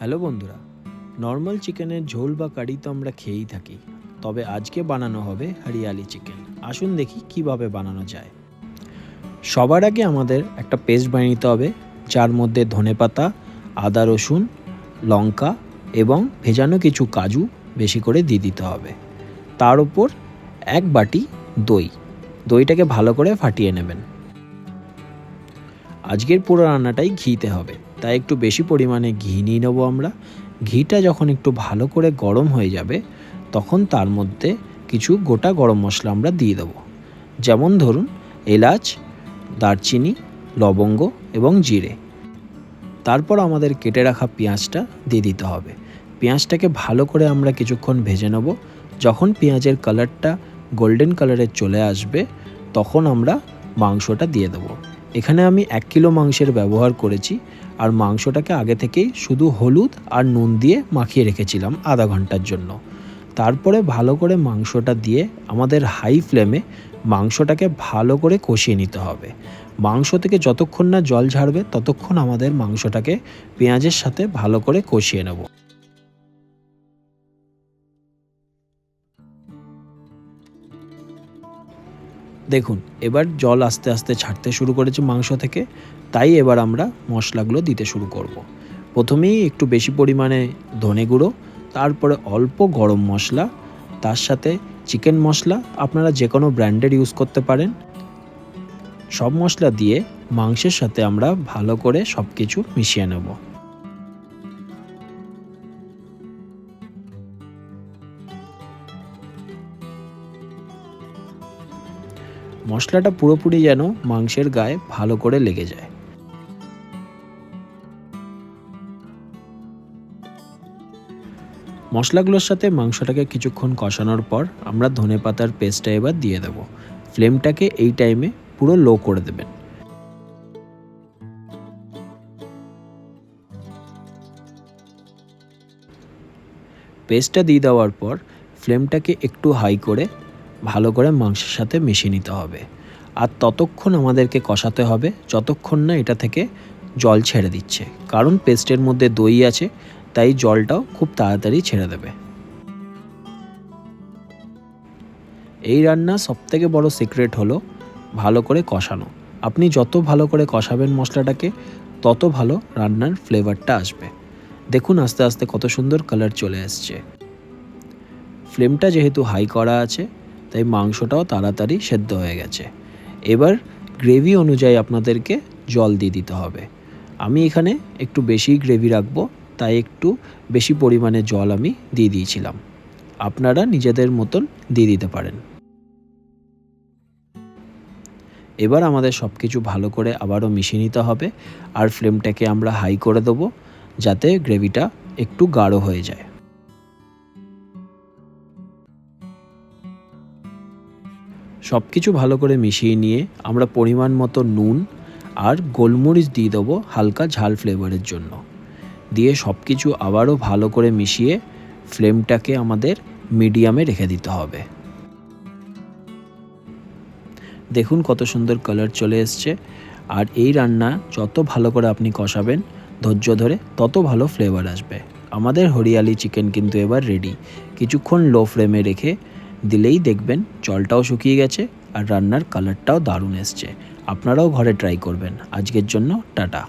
Hello বন্ধুরা, normal চিকেনের ঝোল বা কারি তো আমরা খেয়েই থাকি, তবে আজকে বানানো হবে হরিয়ালি চিকেন। আসুন দেখি কিভাবে বানানো যায়। সবার আগে আমাদের একটা পেস্ট বানিয়ে নিতে হবে, যার মধ্যে ধনেপাতা, আদা রসুন, লঙ্কা এবং ভেজানো কিছু কাজু বেশি করে দিয়ে দিতে হবে। তার উপর এক বাটি দইটাকে ভালো করে ফাটিয়ে নেবেন। আজকের পুরো রান্নাটাই ঘিতে হবে, তাই একটু বেশি পরিমাণে ঘি নিয়ে নেবো আমরা। ঘিটা যখন একটু ভালো করে গরম হয়ে যাবে, তখন তার মধ্যে কিছু গোটা গরম মশলা আমরা দিয়ে দেবো, যেমন ধরুন এলাচ, দারচিনি, লবঙ্গ এবং জিরে। তারপর আমাদের কেটে রাখা পেঁয়াজটা দিয়ে দিতে হবে। পেঁয়াজটাকে ভালো করে আমরা কিছুক্ষণ ভেজে নেব। যখন পেঁয়াজের কালারটা গোল্ডেন কালারের চলে আসবে, তখন আমরা মাংসটা দিয়ে দেবো। এখানে আমি 1 কিলো মাংসের ব্যবহার করেছি, আর মাংসটাকে আগে থেকেই শুধু হলুদ আর নুন দিয়ে মাখিয়ে রেখেছিলাম আধা ঘন্টার জন্য। তারপরে ভালো করে মাংসটা দিয়ে আমাদের হাই ফ্লেমে মাংসটাকে ভালো করে কষিয়ে নিতে হবে। মাংস থেকে যতক্ষণ না জল ঝাড়বে, ততক্ষণ আমাদের মাংসটাকে পেঁয়াজের সাথে ভালো করে কষিয়ে নেব। দেখুন, এবার জল আস্তে আস্তে ছাড়তে শুরু করেছে মাংস থেকে, তাই এবার আমরা মশলাগুলো দিতে শুরু করব। প্রথমেই একটু বেশি পরিমাণে ধনে গুঁড়ো, তারপরে অল্প গরম মশলা, তার সাথে চিকেন মশলা আপনারা যে কোনো ব্র্যান্ডের ইউজ করতে পারেন। সব মশলা দিয়ে মাংসের সাথে আমরা ভালো করে সব কিছু মিশিয়ে নেব। মশলাটা পুরোপুরি যেন মাংসের গায়ে ভালো করে লেগে যায়। মশলাগুলোর সাথে মাংসটাকে কিছুক্ষণ কষানোর পর আমরা ধনেপাতার পেস্টটা এবার দিয়ে দেব। ফ্লেমটাকে এই টাইমে পুরো লো করে দেবেন। পেস্টটা দিয়ে দেওয়ার পর ফ্লেমটাকে একটু হাই করে ভালো করে মাংসের সাথে মিশিয়ে নিতে হবে। আর ততক্ষণ আমাদেরকে কষাতে হবে যতক্ষণ না এটা থেকে জল ছেড়ে দিচ্ছে, কারণ পেস্টের মধ্যে দই আছে, তাই জলটাও খুব তাড়াতাড়ি ছেড়ে দেবে। এই রান্নার সবথেকে বড় সিক্রেট হলো ভালো করে কষানো। আপনি যত ভালো করে কষাবেন মশলাটাকে, তত ভালো রান্নার ফ্লেভারটা আসবে। দেখুন আস্তে আস্তে কত সুন্দর কালার চলে আসছে। ফ্লেমটা যেহেতু হাই করা আছে, তাই মাংসটাও তাড়াতাড়ি সেদ্ধ হয়ে গেছে। এবার গ্রেভি অনুযায়ী আপনাদেরকে জল দিয়ে দিতে হবে। আমি এখানে একটু বেশি গ্রেভি রাখবো, তাই একটু বেশি পরিমাণে জল আমি দিয়ে দিয়েছিলাম। আপনারা নিজেদের মতন দিয়ে দিতে পারেন। এবার আমাদের সব কিছু ভালো করে আবারও মিশিয়ে নিতে হবে, আর ফ্লেমটাকে আমরা হাই করে দেবো, যাতে গ্রেভিটা একটু গাঢ় হয়ে যায়। সব কিছু ভালো করে মিশিয়ে নিয়ে আমরা পরিমাণ মতো নুন আর গোলমরিচ দিয়ে দেবো হালকা ঝাল ফ্লেভারের জন্য। দিয়ে সব কিছু আবারও ভালো করে মিশিয়ে ফ্লেমটাকে আমাদের মিডিয়ামে রেখে দিতে হবে। দেখুন কত সুন্দর কালার চলে এসছে। আর এই রান্না যত ভালো করে আপনি কষাবেন ধৈর্য ধরে, তত ভালো ফ্লেভার আসবে। আমাদের হরিয়ালি চিকেন কিন্তু এবার রেডি। কিছুক্ষণ লো ফ্লেমে রেখে দিলেই দেখবেন জলটাও শুকিয়ে গেছে আর রান্নার কালারটাও দারুণ এসছে। আপনারাও ঘরে ট্রাই করবেন। আজকের জন্য টাটা।